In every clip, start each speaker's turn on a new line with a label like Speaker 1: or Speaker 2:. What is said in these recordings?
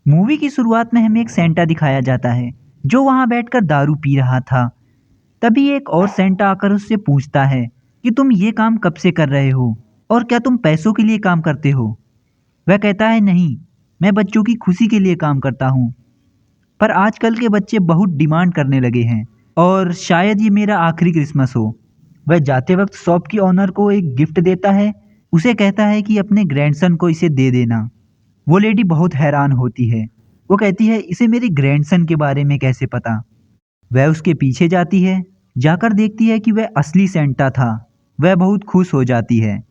Speaker 1: Movie की शुरुआत में हमें एक सेंटा दिखाया जाता है जो वहां बैठकर दारू पी रहा था। तभी एक और सेंटा आकर उससे पूछता है कि तुम ये काम कब से कर रहे हो और क्या तुम पैसों के लिए काम करते हो। वह कहता है नहीं, मैं बच्चों की खुशी के लिए काम करता हूँ। पर आजकल के बच्चे बहुत डिमांड करने लगे हैं और शायद ये मेरा आखिरी क्रिसमस हो। वह जाते वक्त शॉप की ऑनर को एक गिफ्ट देता है। उसे कहता है कि अपने ग्रैंडसन को इसे दे देना। वो लेडी बहुत हैरान होती है। वो कहती है इसे मेरे ग्रैंडसन के बारे में कैसे पता। वह उसके पीछे जाती है। जाकर देखती है कि वह असली सेंटा था। वह बहुत खुश हो जाती है।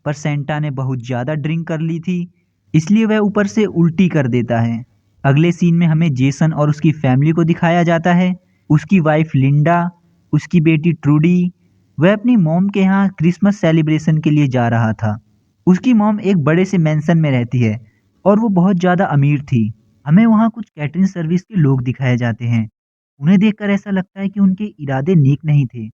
Speaker 1: पर सेंटा ने बहुत ज़्यादा ड्रिंक कर ली थी, इसलिए वह ऊपर से उल्टी कर देता है। अगले सीन में हमें जेसन और उसकी फैमिली को दिखाया जाता है। उसकी वाइफ लिंडा, उसकी बेटी ट्रूडी। वह अपनी मॉम के यहाँ क्रिसमस सेलिब्रेशन के लिए जा रहा था। उसकी मॉम एक बड़े से मैंसन में रहती है और वो बहुत ज़्यादा अमीर थी। हमें वहाँ कुछ कैटरिंग सर्विस के लोग दिखाए जाते हैं। उन्हें देखकर ऐसा लगता है कि उनके इरादे नेक नहीं थे।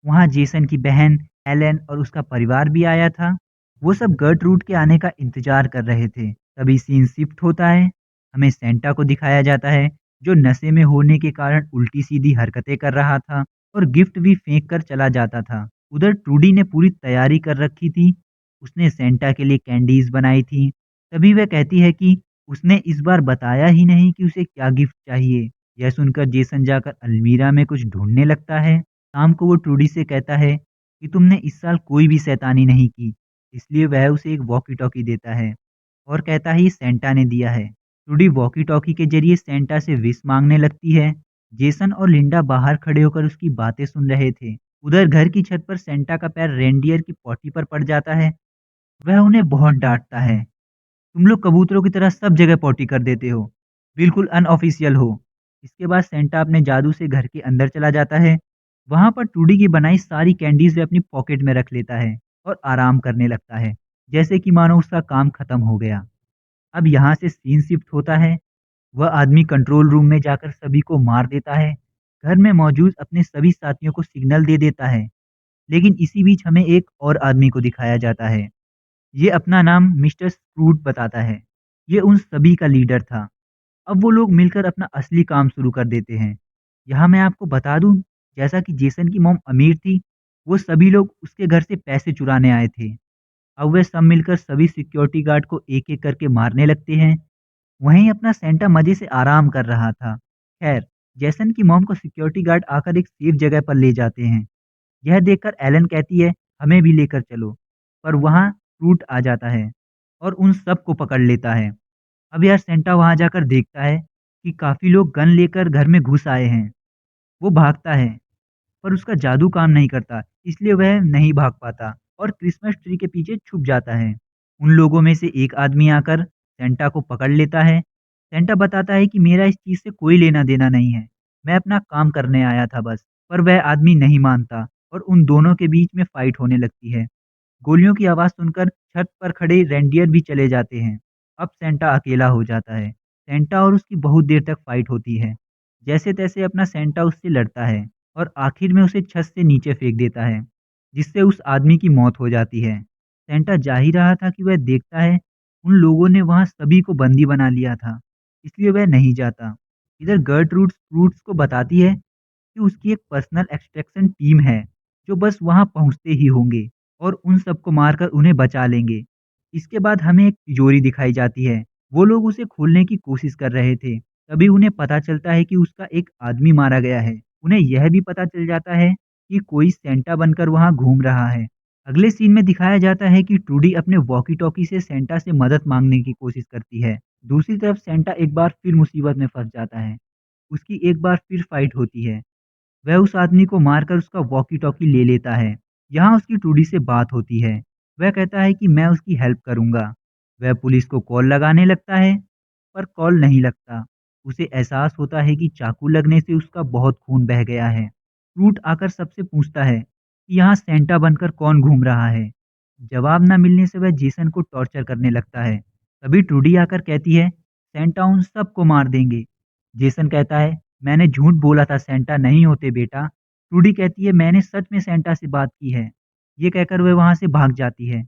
Speaker 1: वहाँ जेसन की बहन एलन और उसका परिवार भी आया था। वो सब गर्टरूड के आने का इंतजार कर रहे थे। तभी सीन शिफ्ट होता है। हमें सेंटा को दिखाया जाता है जो नशे में होने के कारण उल्टी सीधी हरकतें कर रहा था और गिफ्ट भी फेंक कर चला जाता था। उधर ट्रूडी ने पूरी तैयारी कर रखी थी। उसने सेंटा के लिए कैंडीज बनाई थी। तभी वह कहती है कि उसने इस बार बताया ही नहीं कि उसे क्या गिफ्ट चाहिए। यह सुनकर जेसन जाकर अलमीरा में कुछ ढूंढने लगता है। शाम को वो ट्रूडी से कहता है कि तुमने इस साल कोई भी शैतानी नहीं की। इसलिए वह उसे एक वॉकी टॉकी देता है और कहता है ये सेंटा ने दिया है। ट्रूडी वॉकी टॉकी के जरिए सेंटा से विश मांगने लगती है। जेसन और लिंडा बाहर खड़े होकर उसकी बातें सुन रहे थे। उधर घर की छत पर सेंटा का पैर रेंडियर की पॉटी पर पड़ जाता है। वह उन्हें बहुत डांटता है। तुम लोग कबूतरों की तरह सब जगह पॉटी कर देते हो, बिल्कुल अनऑफिशियल हो। इसके बाद सेंटा अपने जादू से घर के अंदर चला जाता है। वहां पर टूडी की बनाई सारी कैंडीज वे अपनी पॉकेट में रख लेता है और आराम करने लगता है, जैसे कि मानो उसका काम खत्म हो गया। अब यहाँ से सीन शिफ्ट होता है। वह आदमी कंट्रोल रूम में जाकर सभी को मार देता है। घर में मौजूद अपने सभी साथियों को सिग्नल दे देता है। लेकिन इसी बीच हमें एक और आदमी को दिखाया जाता है। ये अपना नाम मिस्टर स्क्रूट बताता है। ये उन सभी का लीडर था। अब वो लोग मिलकर अपना असली काम शुरू कर देते हैं। यहाँ मैं आपको बता दूं, जैसा कि जेसन की मॉम अमीर थी, वो सभी लोग उसके घर से पैसे चुराने आए थे। अब वे सब मिलकर सभी सिक्योरिटी गार्ड को एक-एक करके मारने लगते हैं। वहीं अपना सेंटा मजे से आराम कर रहा था। खैर, जेसन की मॉम को सिक्योरिटी गार्ड आकर एक सेफ जगह पर ले जाते हैं। यह देखकर एलन कहती है, हमें भी लेकर चलो। पर वहाँ फ्रूट आ जाता है और उन सबको पकड़ लेता है। अब यार सेंटा वहाँ जाकर देखता है कि काफ़ी लोग गन लेकर घर में घुस आए हैं। वो भागता है, पर उसका जादू काम नहीं करता, इसलिए वह नहीं भाग पाता और क्रिसमस ट्री के पीछे छुप जाता है। उन लोगों में से एक आदमी आकर सेंटा को पकड़ लेता है। सेंटा बताता है कि मेरा इस चीज़ से कोई लेना-देना नहीं है, मैं अपना काम करने आया था बस। पर वह आदमी नहीं मानता और उन दोनों के बीच में फाइट होने लगती है। गोलियों की आवाज़ सुनकर छत पर खड़े रेंडियर भी चले जाते हैं। अब सेंटा अकेला हो जाता है। सेंटा और उसकी बहुत देर तक फाइट होती है। जैसे-तैसे अपना सेंटा उससे लड़ता है और आखिर में उसे छत से नीचे फेंक देता है, जिससे उस आदमी की मौत हो जाती है। सेंटा जा ही रहा था कि वह देखता है उन लोगों ने वहाँ सभी को बंदी बना लिया था, इसलिए वह नहीं जाता। इधर गर्टरूड फ्रूट्स को बताती है कि उसकी एक पर्सनल एक्सट्रैक्शन टीम है, जो बस वहाँ पहुँचते ही होंगे और उन सबको मारकर उन्हें बचा लेंगे। इसके बाद हमें एक तिजोरी दिखाई जाती है। वो लोग उसे खोलने की कोशिश कर रहे थे। तभी उन्हें पता चलता है कि उसका एक आदमी मारा गया है। उन्हें यह भी पता चल जाता है कि कोई सेंटा बनकर वहाँ घूम रहा है। अगले सीन में दिखाया जाता है कि ट्रूडी अपने वॉकी-टॉकी से सेंटा से मदद मांगने की कोशिश करती है। दूसरी तरफ सेंटा एक बार फिर मुसीबत में फंस जाता है। उसकी एक बार फिर फाइट होती है। वह उस आदमी को मारकर उसका वॉकी-टॉकी ले लेता है। यहाँ उसकी टूडी से बात होती है। वह कहता है कि मैं उसकी हेल्प करूँगा। वह पुलिस को कॉल लगाने लगता है, पर कॉल नहीं लगता। उसे एहसास होता है कि चाकू लगने से उसका बहुत खून बह गया है। फ्रूट आकर सबसे पूछता है कि यहाँ सेंटा बनकर कौन घूम रहा है। जवाब न मिलने से वह जेसन को टॉर्चर करने लगता है। तभी ट्रूडी आकर कहती है, सेंटा उन सबको मार देंगे। जेसन कहता है, मैंने झूठ बोला था, सेंटा नहीं होते बेटा। ट्रूडी कहती है, मैंने सच में सेंटा से बात की है। ये कहकर वह वहाँ से भाग जाती है।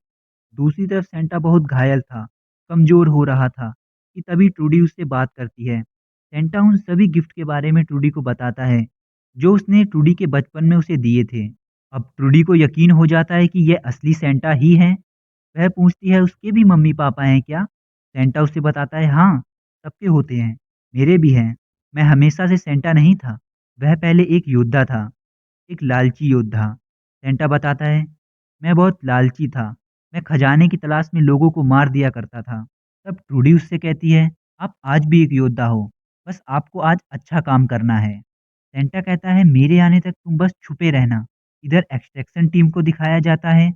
Speaker 1: दूसरी तरफ सेंटा बहुत घायल था, कमज़ोर हो रहा था। कि तभी ट्रूडी उससे बात करती है। सेंटा उन सभी गिफ्ट के बारे में ट्रूडी को बताता है, जो उसने ट्रूडी के बचपन में उसे दिए थे। अब ट्रूडी को यकीन हो जाता है कि यह असली सेंटा ही है। वह पूछती है उसके भी मम्मी-पापा हैं क्या? सेंटा उसे बताता है हाँ, सबके होते हैं, मेरे भी हैं। मैं हमेशा से सेंटा नहीं था, वह पहले एक योद्धा था, एक लालची योद्धा। सेंटा बताता है, मैं बहुत लालची था, मैं खजाने की तलाश में लोगों को मार दिया करता था। तब ट्रूडी उससे कहती है, आप आज भी एक योद्धा हो, बस आपको आज अच्छा काम करना है। सेंटा कहता है, मेरे आने तक तुम बस छुपे रहना। इधर एक्सट्रैक्शन टीम को दिखाया जाता है,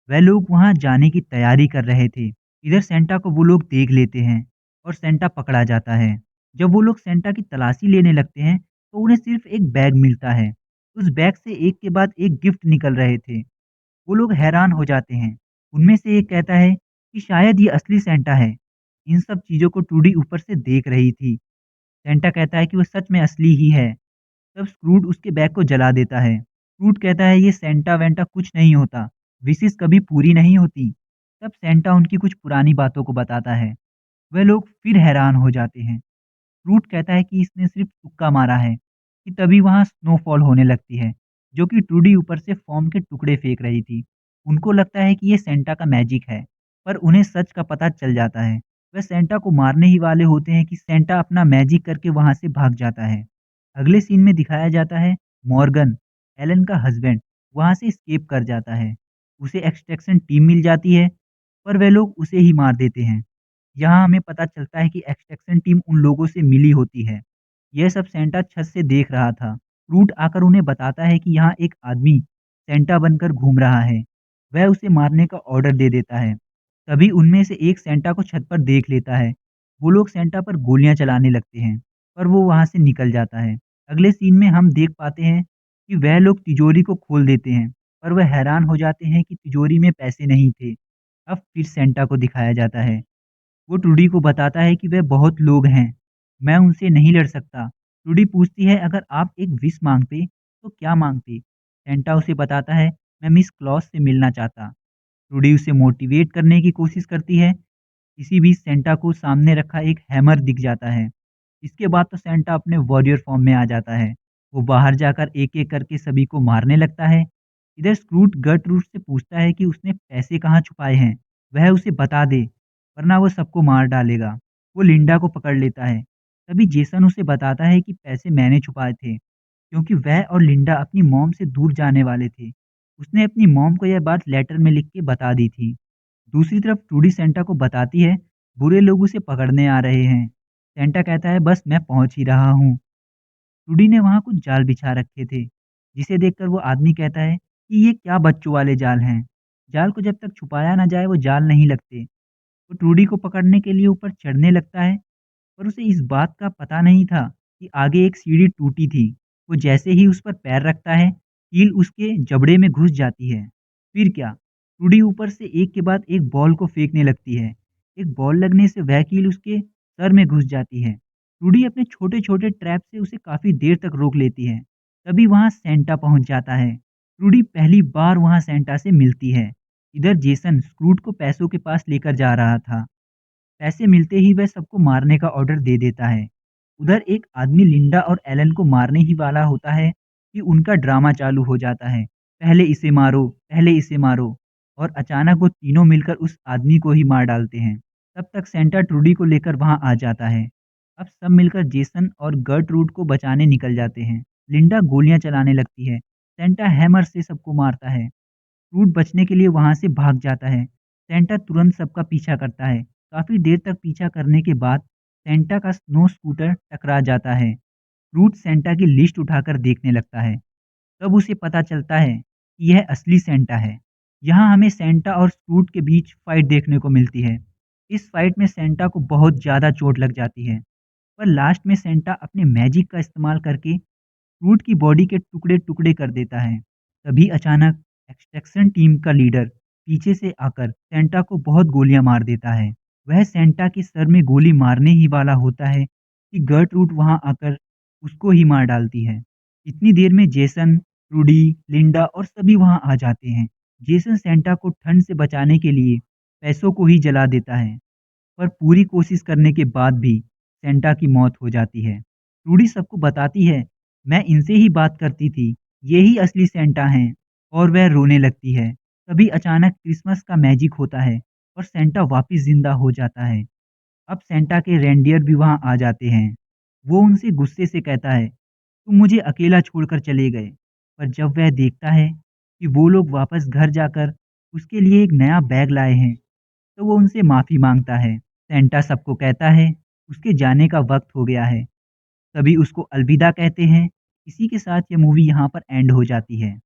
Speaker 1: वह लोग वहां जाने की तैयारी कर रहे थे। इधर सेंटा को वो लोग देख लेते हैं और सेंटा पकड़ा जाता है। जब वो लोग सेंटा की तलाशी लेने लगते हैं, तो उन्हें सिर्फ एक बैग मिलता है। उस बैग से एक के बाद एक गिफ्ट निकल रहे थे। वो लोग हैरान हो जाते हैं। उनमें से एक कहता है कि शायद ये असली सेंटा है। इन सब चीज़ों को ट्रूडी ऊपर से देख रही थी। सेंटा कहता है कि वो सच में असली ही है। तब स्क्रूड उसके बैग को जला देता है। स्क्रूड कहता है ये सेंटा वेंटा कुछ नहीं होता, विशेष कभी पूरी नहीं होती। तब सेंटा उनकी कुछ पुरानी बातों को बताता है। वह लोग फिर हैरान हो जाते हैं। रूट कहता है कि इसने सिर्फ तुक्का मारा है कि तभी वहां स्नोफॉल होने लगती है, जो कि ट्रूडी ऊपर से फोम के टुकड़े फेंक रही थी। उनको लगता है कि ये सेंटा का मैजिक है, पर उन्हें सच का पता चल जाता है। वह सेंटा को मारने ही वाले होते हैं कि सेंटा अपना मैजिक करके वहां से भाग जाता है। अगले सीन में दिखाया जाता है मॉर्गन, एलन का हस्बैंड, वहां से स्केप कर जाता है। उसे एक्सट्रैक्शन टीम मिल जाती है, पर वे लोग उसे ही मार देते हैं। यहाँ हमें पता चलता है कि एक्सट्रैक्शन टीम उन लोगों से मिली होती है। यह सब सेंटा छत से देख रहा था। रूट आकर उन्हें बताता है कि यहाँ एक आदमी सेंटा बनकर घूम रहा है। वह उसे मारने का ऑर्डर दे देता है। तभी उनमें से एक सेंटा को छत पर देख लेता है। वो लोग सेंटा पर गोलियां चलाने लगते हैं, पर वो वहां से निकल जाता है। अगले सीन में हम देख पाते हैं कि वह लोग तिजोरी को खोल देते हैं, पर वह हैरान हो जाते हैं कि तिजोरी में पैसे नहीं थे। अब फिर सेंटा को दिखाया जाता है। वो ट्रूडी को बताता है कि वे बहुत लोग हैं, मैं उनसे नहीं लड़ सकता। ट्रूडी पूछती है अगर आप एक विश मांगते तो क्या मांगते? सेंटा उसे बताता है मैं मिस क्लॉस से मिलना चाहता। ट्रूडी उसे मोटिवेट करने की कोशिश करती है। इसी बीच सेंटा को सामने रखा एक हैमर दिख जाता है। इसके बाद तो सेंटा अपने वॉरियर फॉर्म में आ जाता है। वो बाहर जाकर एक एक करके सभी को मारने लगता है। इधर स्क्रूट गर्टरूट से पूछता है कि उसने पैसे कहाँ छुपाए हैं, वह उसे बता दे, वरना वो सबको मार डालेगा। वो लिंडा को पकड़ लेता है। तभी जेसन उसे बताता है कि पैसे मैंने छुपाए थे, क्योंकि वह और लिंडा अपनी मॉम से दूर जाने वाले थे। उसने अपनी मॉम को यह बात लेटर में लिख के बता दी थी। दूसरी तरफ ट्रूडी सेंटा को बताती है बुरे लोग उसे पकड़ने आ रहे हैं। सेंटा कहता है बस मैं पहुंच ही रहा हूँ। ट्रूडी ने वहां कुछ जाल बिछा रखे थे, जिसे देखकर वो आदमी कहता है कि ये क्या बच्चों वाले जाल हैं। जाल को जब तक छुपाया ना जाए वो जाल नहीं लगते। वो ट्रूडी को पकड़ने के लिए ऊपर चढ़ने लगता है, पर उसे इस बात का पता नहीं था कि आगे एक सीढ़ी टूटी थी। वो जैसे ही उस पर पैर रखता है, कील उसके जबड़े में घुस जाती है। फिर क्या? ट्रूडी ऊपर से एक के बाद एक बॉल को फेंकने लगती है। एक बॉल लगने से वह कील उसके सर में घुस जाती है। ट्रूडी अपने छोटे-छोटे ट्रैप से उसे काफ़ी देर तक रोक लेती है। तभी वहाँ सेंटा पहुँच जाता है। ट्रूडी पहली बार वहाँ सेंटा से मिलती है। इधर जेसन स्क्रूट को पैसों के पास लेकर जा रहा था। पैसे मिलते ही वह सबको मारने का ऑर्डर दे देता है। उधर एक आदमी लिंडा और एलन को मारने ही वाला होता है कि उनका ड्रामा चालू हो जाता है। पहले इसे मारो, पहले इसे मारो, और अचानक वो तीनों मिलकर उस आदमी को ही मार डालते हैं। तब तक सेंटा ट्रूडी को लेकर वहां आ जाता है। अब सब मिलकर जेसन और गर्टरूड को बचाने निकल जाते हैं। लिंडा गोलियां चलाने लगती है। सेंटा हैमर से सबको मारता है। रूट बचने के लिए वहां से भाग जाता है। सेंटा तुरंत सबका पीछा करता है। काफी देर तक पीछा करने के बाद सेंटा का स्नो स्कूटर टकरा जाता है। रूट सेंटा की लिस्ट उठाकर देखने लगता है। तब उसे पता चलता है कि यह असली सेंटा है। यहाँ हमें सेंटा और स्क्रूट के बीच फाइट देखने को मिलती है। इस फाइट में सेंटा को बहुत ज़्यादा चोट लग जाती है, पर लास्ट में सेंटा अपने मैजिक का इस्तेमाल करके स्क्रूट की बॉडी के टुकड़े-टुकड़े कर देता है। तभी अचानक एक्सट्रैक्शन टीम का लीडर पीछे से आकर सेंटा को बहुत गोलियां मार देता है। वह सेंटा के सर में गोली मारने ही वाला होता है कि गर्टरूट वहां आकर उसको ही मार डालती है। इतनी देर में जेसन, ट्रूडी, लिंडा और सभी वहां आ जाते हैं। जेसन सेंटा को ठंड से बचाने के लिए पैसों को ही जला देता है, पर पूरी कोशिश करने के बाद भी सेंटा की मौत हो जाती है। रूडी सबको बताती है, मैं इनसे ही बात करती थी, ये ही असली सेंटा हैं, और वह रोने लगती है। तभी अचानक क्रिसमस का मैजिक होता है और सेंटा वापस जिंदा हो जाता है। अब सेंटा के रेंडियर भी वहाँ आ जाते हैं। वो उनसे गुस्से से कहता है, तुम मुझे अकेला छोड़कर चले गए। पर जब वह देखता है कि वो लोग वापस घर जाकर उसके लिए एक नया बैग लाए हैं, तो वो उनसे माफ़ी मांगता है। सेंटा सबको कहता है, उसके जाने का वक्त हो गया है। तभी उसको अलविदा कहते हैं। इसी के साथ ये मूवी यहाँ पर एंड हो जाती है।